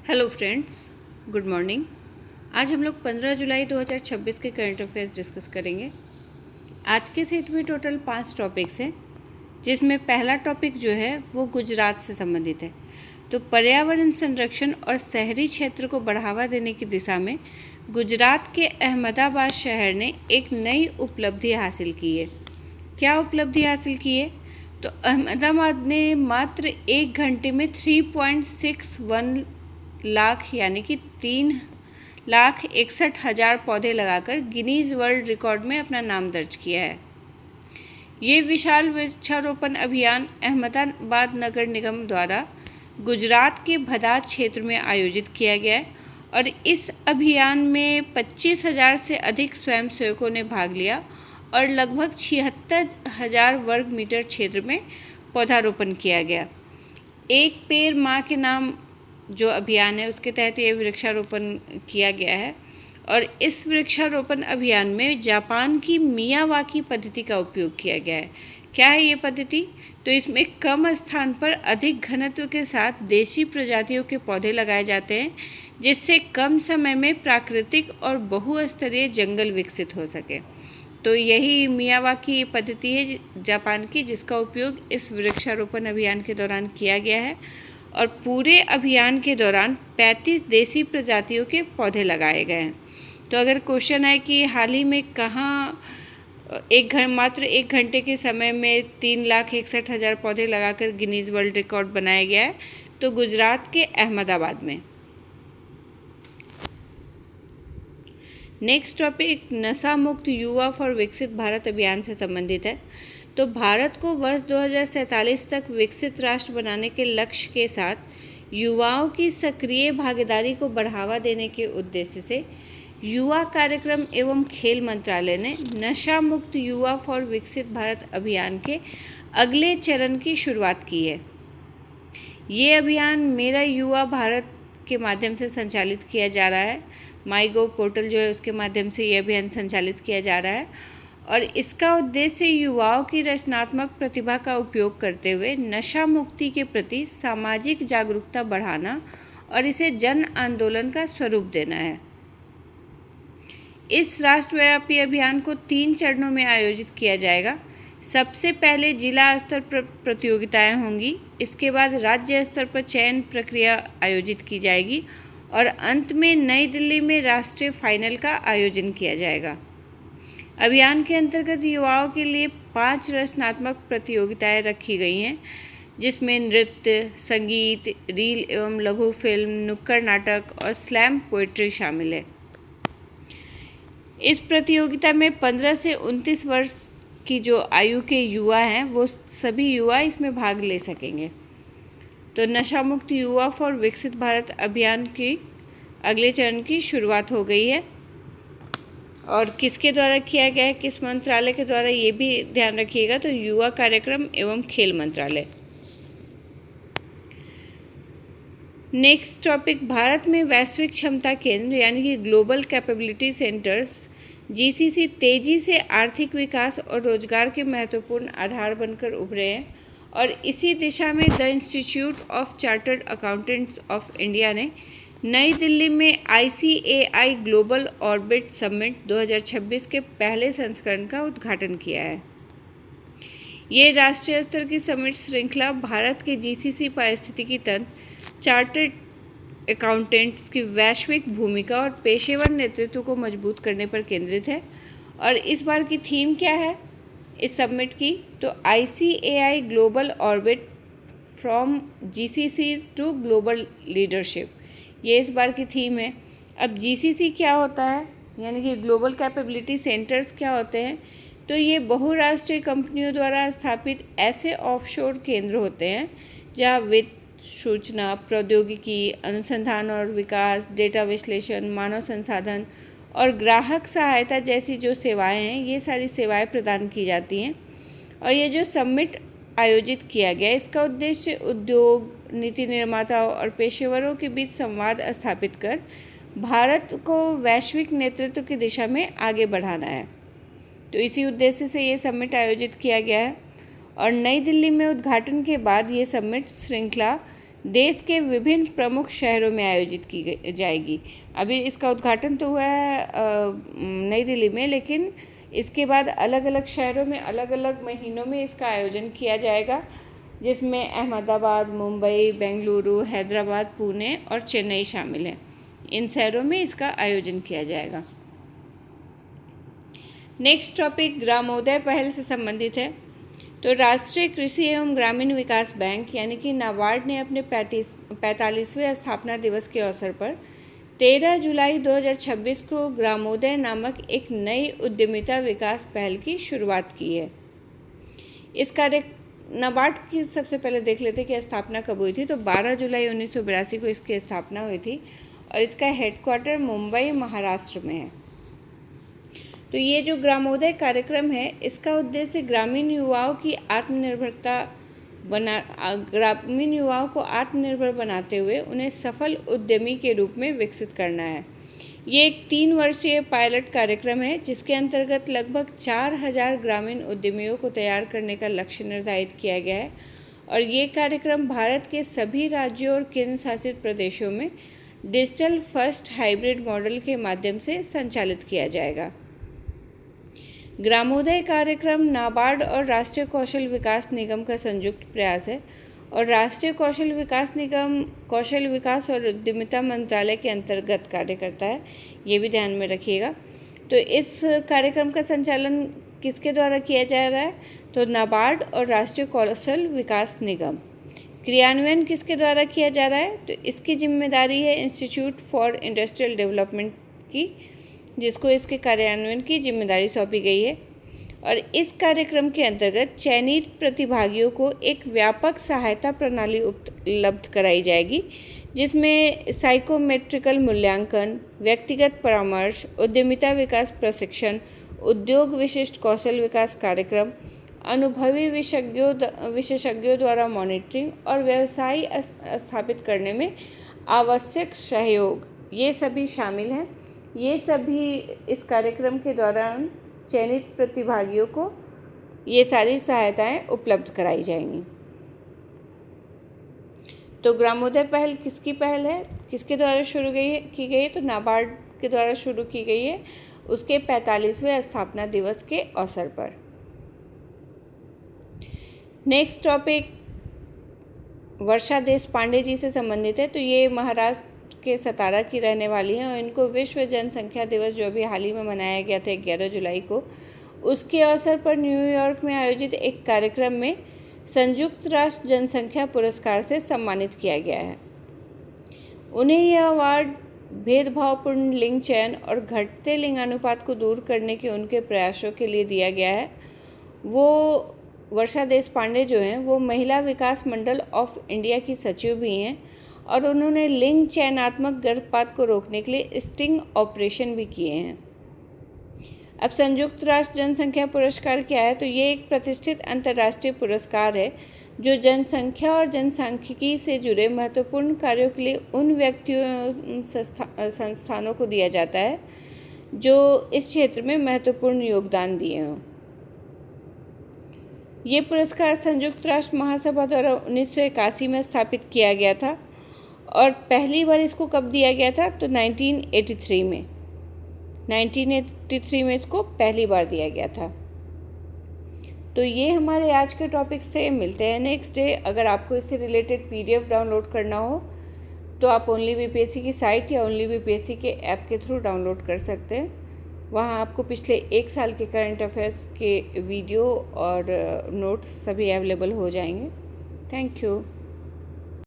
Hello friends, good morning. आज हम लोग 15 जुलाई 2026 के करंट अफेयर्स डिस्कस करेंगे। आज के सेट में टोटल 5 टॉपिक्स हैं, जिसमें पहला टॉपिक जो है वो गुजरात से संबंधित है। तो पर्यावरण संरक्षण और शहरी क्षेत्र को बढ़ावा देने की दिशा में गुजरात के अहमदाबाद शहर ने एक नई उपलब्धि हासिल की है। क्या उपलब्धि हासिल की है? तो अहमदाबाद ने मात्र 1 घंटे में 3.61 लाख यानी कि 3,61,000 पौधे लगाकर गिनीज वर्ल्ड रिकॉर्ड में अपना नाम दर्ज किया है। ये विशाल वृक्षारोपण अभियान अहमदाबाद नगर निगम द्वारा गुजरात के भदाद क्षेत्र में आयोजित किया गया है और इस अभियान में 25,000 से अधिक स्वयंसेवकों ने भाग लिया और लगभग 76,000 वर्ग मीटर क्षेत्र में पौधारोपण किया गया। एक पेड़ माँ के नाम जो अभियान है उसके तहत ये वृक्षारोपण किया गया है और इस वृक्षारोपण अभियान में जापान की मियावाकी पद्धति का उपयोग किया गया है। क्या है ये पद्धति? तो इसमें कम स्थान पर अधिक घनत्व के साथ देशी प्रजातियों के पौधे लगाए जाते हैं, जिससे कम समय में प्राकृतिक और बहुस्तरीय जंगल विकसित हो सके। तो यही मियावाकी पद्धति है जापान की, जिसका उपयोग इस वृक्षारोपण अभियान के दौरान किया गया है और पूरे अभियान के दौरान 35 देसी प्रजातियों के पौधे लगाए गए हैं। तो अगर क्वेश्चन है कि हाल ही में कहाँ मात्र 1 घंटे के समय में 3,61,000 पौधे लगाकर गिनीज वर्ल्ड रिकॉर्ड बनाया गया है, तो गुजरात के अहमदाबाद में। नेक्स्ट टॉपिक नशा मुक्त युवा फॉर विकसित भारत अभियान से संबंधित है। तो भारत को वर्ष 2047 तक विकसित राष्ट्र बनाने के लक्ष्य के साथ युवाओं की सक्रिय भागीदारी को बढ़ावा देने के उद्देश्य से युवा कार्यक्रम एवं खेल मंत्रालय ने नशा मुक्त युवा फॉर विकसित भारत अभियान के अगले चरण की शुरुआत की है। ये अभियान मेरा युवा भारत के माध्यम से संचालित किया जा रहा है। माईगोव पोर्टल जो है उसके माध्यम से ये अभियान संचालित किया जा रहा है और इसका उद्देश्य युवाओं की रचनात्मक प्रतिभा का उपयोग करते हुए नशा मुक्ति के प्रति सामाजिक जागरूकता बढ़ाना और इसे जन आंदोलन का स्वरूप देना है। इस राष्ट्रव्यापी अभियान को 3 चरणों में आयोजित किया जाएगा। सबसे पहले जिला स्तर पर प्रतियोगिताएं होंगी, इसके बाद राज्य स्तर पर चयन प्रक्रिया आयोजित की जाएगी और अंत में नई दिल्ली में राष्ट्रीय फाइनल का आयोजन किया जाएगा। अभियान के अंतर्गत युवाओं के लिए 5 रचनात्मक प्रतियोगिताएं रखी गई हैं, जिसमें नृत्य, संगीत, रील एवं लघु फिल्म, नुक्कड़ नाटक और स्लैम पोएट्री शामिल है। इस प्रतियोगिता में 15 से 29 वर्ष की जो आयु के युवा हैं वो सभी युवा इसमें भाग ले सकेंगे। तो नशा मुक्त युवा फॉर विकसित भारत अभियान की अगले चरण की शुरुआत हो गई है और किसके द्वारा किया गया है, किस मंत्रालय के द्वारा, ये भी ध्यान रखिएगा। तो युवा कार्यक्रम एवं खेल मंत्रालय। नेक्स्ट टॉपिक भारत में वैश्विक क्षमता केंद्र यानी कि ग्लोबल कैपेबिलिटी सेंटर्स जीसीसी तेजी से आर्थिक विकास और रोजगार के महत्वपूर्ण आधार बनकर उभरे हैं और इसी दिशा में the institute of chartered accountants of India ने नई दिल्ली में ICAI ग्लोबल ऑर्बिट समिट 2026 के पहले संस्करण का उद्घाटन किया है। ये राष्ट्रीय स्तर की समिट श्रृंखला भारत के GCC पारिस्थितिकी तंत्र, चार्टर्ड अकाउंटेंट्स की वैश्विक भूमिका और पेशेवर नेतृत्व को मजबूत करने पर केंद्रित है। और इस बार की थीम क्या है इस समिट की? तो ICAI global orbit from GCCs to global leadership, ये इस बार की थीम है। अब GCC क्या होता है यानी कि ग्लोबल कैपेबिलिटी सेंटर्स क्या होते हैं? तो ये बहुराष्ट्रीय कंपनियों द्वारा स्थापित ऐसे ऑफशोर केंद्र होते हैं जहाँ वित्त, सूचना प्रौद्योगिकी, अनुसंधान और विकास, डेटा विश्लेषण, मानव संसाधन और ग्राहक सहायता जैसी जो सेवाएं हैं ये सारी सेवाएं प्रदान की जाती हैं। और ये जो समिट आयोजित किया गया इसका उद्देश्य उद्योग, नीति निर्माताओं और पेशेवरों के बीच संवाद स्थापित कर भारत को वैश्विक नेतृत्व की दिशा में आगे बढ़ाना है। तो इसी उद्देश्य से ये समिट आयोजित किया गया है और नई दिल्ली में उद्घाटन के बाद ये समिट श्रृंखला देश के विभिन्न प्रमुख शहरों में आयोजित की जाएगी। अभी इसका उद्घाटन तो हुआ है नई दिल्ली में, लेकिन इसके बाद अलग अलग शहरों में अलग अलग महीनों में इसका आयोजन किया जाएगा, जिसमें अहमदाबाद, मुंबई, बेंगलुरु, हैदराबाद, पुणे और चेन्नई शामिल हैं। इन शहरों में इसका आयोजन किया जाएगा। नेक्स्ट टॉपिक ग्रामोदय पहल से संबंधित है। तो राष्ट्रीय कृषि एवं ग्रामीण विकास बैंक यानी कि नाबार्ड ने अपने 45वें स्थापना दिवस के अवसर पर 13 जुलाई 2026 को ग्रामोदय नामक एक नई उद्यमिता विकास पहल की शुरुआत की है। इस कार्य नाबार्ड की सबसे पहले देख लेते हैं कि स्थापना कब हुई थी। तो 12 जुलाई 1982 को इसकी स्थापना हुई थी और इसका हेडक्वार्टर मुंबई, महाराष्ट्र में है। तो ये जो ग्रामोदय कार्यक्रम है, इसका उद्देश्य ग्रामीण युवाओं को आत्मनिर्भर बनाते हुए उन्हें सफल उद्यमी के रूप में विकसित करना है। ये एक 3 वर्षीय पायलट कार्यक्रम है, जिसके अंतर्गत लगभग 4000 ग्रामीण उद्यमियों को तैयार करने का लक्ष्य निर्धारित किया गया है और ये कार्यक्रम भारत के सभी राज्यों और केंद्र शासित प्रदेशों में डिजिटल फर्स्ट हाइब्रिड मॉडल के माध्यम से संचालित किया जाएगा। ग्रामोदय कार्यक्रम नाबार्ड और राष्ट्रीय कौशल विकास निगम का संयुक्त प्रयास है और राष्ट्रीय कौशल विकास निगम कौशल विकास और उद्यमिता मंत्रालय के अंतर्गत कार्य करता है, ये भी ध्यान में रखिएगा। तो इस कार्यक्रम का संचालन किसके द्वारा किया जा रहा है? तो नाबार्ड और राष्ट्रीय कौशल विकास निगम। क्रियान्वयन किसके द्वारा किया जा रहा है? तो इसकी जिम्मेदारी है इंस्टीट्यूट फॉर इंडस्ट्रियल डेवलपमेंट की, जिसको इसके कार्यान्वयन की जिम्मेदारी सौंपी गई है। और इस कार्यक्रम के अंतर्गत चयनित प्रतिभागियों को एक व्यापक सहायता प्रणाली उपलब्ध कराई जाएगी, जिसमें साइकोमेट्रिकल मूल्यांकन, व्यक्तिगत परामर्श, उद्यमिता विकास प्रशिक्षण, उद्योग विशिष्ट कौशल विकास कार्यक्रम, अनुभवी विशेषज्ञों द्वारा मॉनिटरिंग और व्यवसाय स्थापित करने में आवश्यक सहयोग, ये सभी शामिल हैं। ये सभी इस कार्यक्रम के दौरान चयनित प्रतिभागियों को ये सारी सहायताएं उपलब्ध कराई जाएंगी। तो ग्रामोदय पहल किसकी पहल है, किसके द्वारा की गई है? तो नाबार्ड के द्वारा शुरू की गई है, उसके 45वें स्थापना दिवस के अवसर पर। नेक्स्ट टॉपिक वर्षा देशपांडे जी से संबंधित है। तो ये महाराष्ट्र के सतारा की रहने वाली हैं और इनको विश्व जनसंख्या दिवस, जो अभी हाल ही में मनाया गया था 11 जुलाई को, उसके अवसर पर न्यूयॉर्क में आयोजित एक कार्यक्रम में संयुक्त राष्ट्र जनसंख्या पुरस्कार से सम्मानित किया गया है। उन्हें यह अवार्ड भेदभावपूर्ण लिंग चयन और घटते लिंगानुपात को दूर करने के उनके प्रयासों के लिए दिया गया है। वो वर्षा देशपांडे जो हैं, वो महिला विकास मंडल ऑफ इंडिया की सचिव भी हैं और उन्होंने लिंग चयनात्मक गर्भपात को रोकने के लिए स्टिंग ऑपरेशन भी किए हैं। अब संयुक्त राष्ट्र जनसंख्या पुरस्कार क्या है? तो ये एक प्रतिष्ठित अंतर्राष्ट्रीय पुरस्कार है जो जनसंख्या और जनसांख्यिकी से जुड़े महत्वपूर्ण कार्यों के लिए उन व्यक्तियों संस्थानों को दिया जाता है जो इस क्षेत्र में महत्वपूर्ण योगदान दिए हों। ये पुरस्कार संयुक्त राष्ट्र महासभा द्वारा 1981 में स्थापित किया गया था और पहली बार इसको कब दिया गया था? तो 1983 में 1983 में इसको पहली बार दिया गया था। तो ये हमारे आज के टॉपिक से मिलते हैं नेक्स्ट डे। अगर आपको इससे रिलेटेड PDF डाउनलोड करना हो तो आप ओनली BPSC की साइट या ओनली BPSC के ऐप के थ्रू डाउनलोड कर सकते हैं। वहाँ आपको पिछले 1 साल के करंट अफेयर्स के वीडियो और नोट्स सभी अवेलेबल हो जाएंगे। Thank you.